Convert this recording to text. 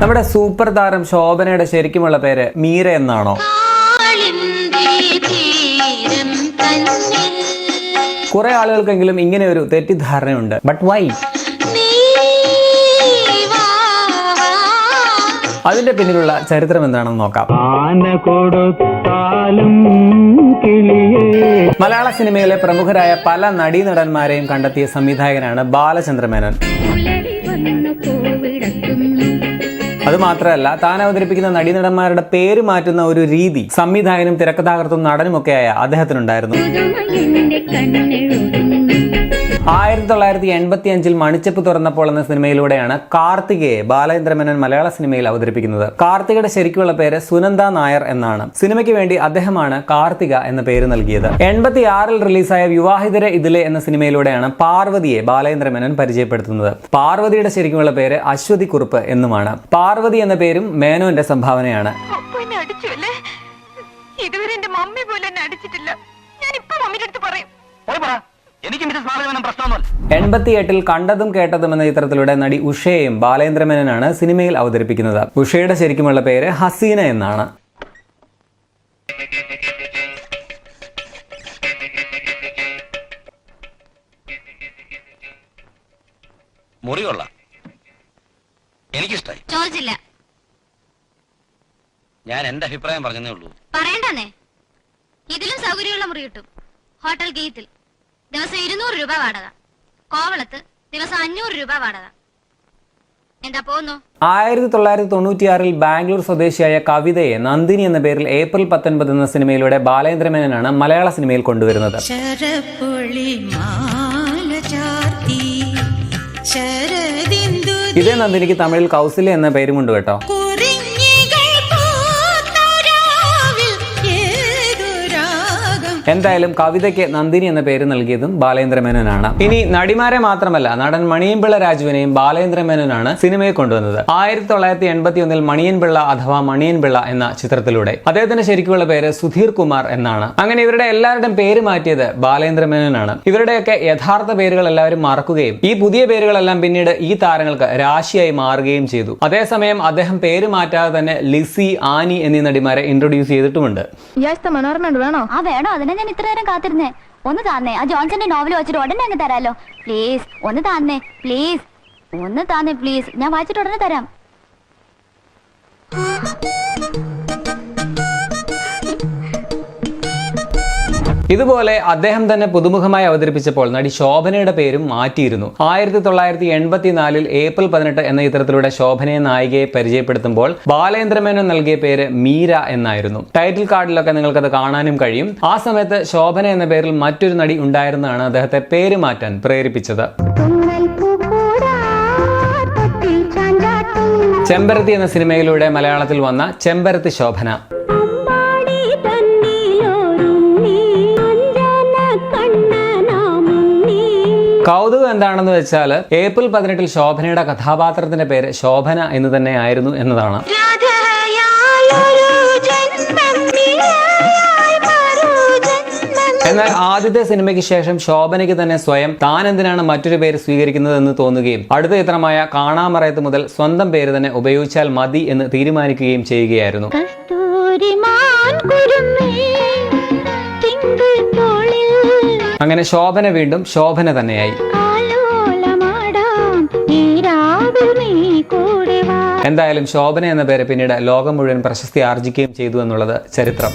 നമ്മുടെ സൂപ്പർ താരം ശോഭനയുടെ ശരിക്കുമുള്ള പേര് മീര എന്നാണോ? കുറെ ആളുകൾക്കെങ്കിലും ഇങ്ങനെ ഒരു തെറ്റിദ്ധാരണയുണ്ട്. But why? അതിന്റെ പിന്നിലുള്ള ചരിത്രം എന്താണെന്ന് നോക്കാം. മലയാള സിനിമയിലെ പ്രമുഖരായ പല നടീനടന്മാരെയും കണ്ടെത്തിയ സംവിധായകനാണ് ബാലചന്ദ്ര മേനോൻ. അതുമാത്രമല്ല, താൻ അവതരിപ്പിക്കുന്ന നടീനടന്മാരുടെ പേര് മാറ്റുന്ന ഒരു രീതി സംവിധായകനും തിരക്കഥാകൃത്തും നടനുമൊക്കെയായ അദ്ദേഹത്തിനുണ്ടായിരുന്നു. 1985 മണിച്ചപ്പ് തുറന്നപ്പോൾ എന്ന സിനിമയിലൂടെയാണ് കാർത്തികയെ ബാലചന്ദ്ര മേനോൻ മലയാള സിനിമയിൽ അവതരിപ്പിക്കുന്നത്. കാർത്തികയുടെ ശരിക്കുള്ള പേര് സുനന്ദ നായർ എന്നാണ്. സിനിമയ്ക്ക് വേണ്ടി അദ്ദേഹമാണ് കാർത്തിക എന്ന പേര് നൽകിയത്. 86 റിലീസായ വിവാഹിതരെ ഇതിലെ എന്ന സിനിമയിലൂടെയാണ് പാർവതിയെ ബാലചന്ദ്ര മേനോൻ പരിചയപ്പെടുത്തുന്നത്. പാർവതിയുടെ ശരിക്കുള്ള പേര് അശ്വതി കുറുപ്പ് എന്നുമാണ്. പാർവതി എന്ന പേരും മേനോന്റെ സംഭാവനയാണ്. 88 കണ്ടതും കേട്ടതും എന്ന ചിത്രത്തിലൂടെ നടി ഉഷയെയും ബാലചന്ദ്ര മേനോനാണ് സിനിമയിൽ അവതരിപ്പിക്കുന്നത്. ഉഷയുടെ ശരിക്കുമുള്ള പേര് ഹസീന എന്നാണ്. മുറികൊള്ള എനിക്കിഷ്ടായി. ചോദിച്ചില്ല. ഞാൻ എന്റെ അഭിപ്രായം പറഞ്ഞതേ ഉള്ളൂ. പറയണ്ടേ? ഇതിലും സൗകര്യമുള്ള മുറി കിട്ടും. ഹോട്ടൽ ഗേറ്റിൽ ദിവസം 200 രൂപ വാടക, കോവളത്ത് ദിവസം 500 രൂപ വാടക. എന്താ പോന്നു? 1996 ബാംഗ്ലൂർ സ്വദേശിയായ കവിതയെ നന്ദിനി എന്ന പേരിൽ ഏപ്രിൽ 19 എന്ന സിനിമയിലൂടെ ബാലചന്ദ്ര മേനോനാണ് മലയാള സിനിമയിൽ കൊണ്ടുവരുന്നത്. ഇതേ നന്ദിനിക്ക് തമിഴിൽ കൗസല്യ എന്ന പേരുമുണ്ട് കേട്ടോ. എന്തായാലും കവിതയ്ക്ക് നന്ദിനി എന്ന പേര് നൽകിയതും ബാലചന്ദ്ര മേനോനാണ്. ഇനി നടിമാരെ മാത്രമല്ല, നടൻ മണിയൻപിള്ള രാജുവിനെയും ബാലചന്ദ്ര മേനോനാണ് സിനിമയിൽ കൊണ്ടുവന്നത്. 1981 മണിയൻപിള്ള അഥവാ മണിയൻപിള്ള എന്ന ചിത്രത്തിലൂടെ. അദ്ദേഹത്തിന്റെ ശരിക്കുള്ള പേര് സുധീർ കുമാർ എന്നാണ്. അങ്ങനെ ഇവരുടെ എല്ലാവരുടെയും പേര് മാറ്റിയത് ബാലചന്ദ്ര മേനോനാണ്. ഇവരുടെയൊക്കെ യഥാർത്ഥ പേരുകൾ എല്ലാവരും മറക്കുകയും ഈ പുതിയ പേരുകളെല്ലാം പിന്നീട് ഈ താരങ്ങൾക്ക് രാശിയായി മാറുകയും ചെയ്തു. അതേസമയം അദ്ദേഹം പേര് മാറ്റാതെ തന്നെ ലിസി, ആനി എന്നീ നടിമാരെ ഇൻട്രൊഡ്യൂസ് ചെയ്തിട്ടുമുണ്ട്. വേണോ? ആ വേണോ, അതിനെ ഞാൻ ഇത്ര നേരം കാത്തിരുന്നേ. ഒന്ന് താന്നേ, ആ ജോൺസന്റെ നോവൽ വെച്ചിട്ട് ഉടനെ അങ്ങ് തരാലോ. പ്ലീസ് ഒന്ന് താന്നേ, പ്ലീസ് ഒന്ന് താന്നേ, പ്ലീസ്. ഞാൻ വായിച്ചിട്ട് ഉടനെ തരാം. ഇതുപോലെ അദ്ദേഹം തന്നെ പുതുമുഖമായി അവതരിപ്പിച്ചപ്പോൾ നടി ശോഭനയുടെ പേരും മാറ്റിയിരുന്നു. 1984 ഏപ്രിൽ 18 എന്ന ചിത്രത്തിലൂടെ ശോഭനയെ നായികയെ പരിചയപ്പെടുത്തുമ്പോൾ ബാലചന്ദ്ര മേനോൻ നൽകിയ പേര് മീര എന്നായിരുന്നു. ടൈറ്റിൽ കാർഡിലൊക്കെ നിങ്ങൾക്കത് കാണാനും കഴിയും. ആ സമയത്ത് ശോഭന എന്ന പേരിൽ മറ്റൊരു നടി ഉണ്ടായിരുന്നതാണ് അദ്ദേഹത്തെ പേര് മാറ്റാൻ പ്രേരിപ്പിച്ചത്. ചെമ്പരത്തി എന്ന സിനിമയിലൂടെ മലയാളത്തിൽ വന്ന ചെമ്പരത്തി ശോഭന. കൗതുകം എന്താണെന്ന് വെച്ചാൽ ഏപ്രിൽ 18 ശോഭനയുടെ കഥാപാത്രത്തിന്റെ പേര് ശോഭന എന്ന് തന്നെ ആയിരുന്നു എന്നതാണ്. എന്നാൽ ആദ്യത്തെ സിനിമയ്ക്ക് ശേഷം ശോഭനയ്ക്ക് തന്നെ സ്വയം താൻ എന്തിനാണ് മറ്റൊരു പേര് സ്വീകരിക്കുന്നത് എന്ന് തോന്നുകയും അടുത്ത ചിത്രമായ കാണാമറയത്ത് മുതൽ സ്വന്തം പേര് തന്നെ ഉപയോഗിച്ചാൽ മതി എന്ന് തീരുമാനിക്കുകയും ചെയ്യുകയായിരുന്നു. അങ്ങനെ ശോഭന വീണ്ടും ശോഭന തന്നെയായി. എന്തായാലും ശോഭന എന്ന പേര് പിന്നീട് ലോകം മുഴുവൻ പ്രശസ്തി ആർജിക്കുകയും ചെയ്തു എന്നുള്ളത് ചരിത്രം.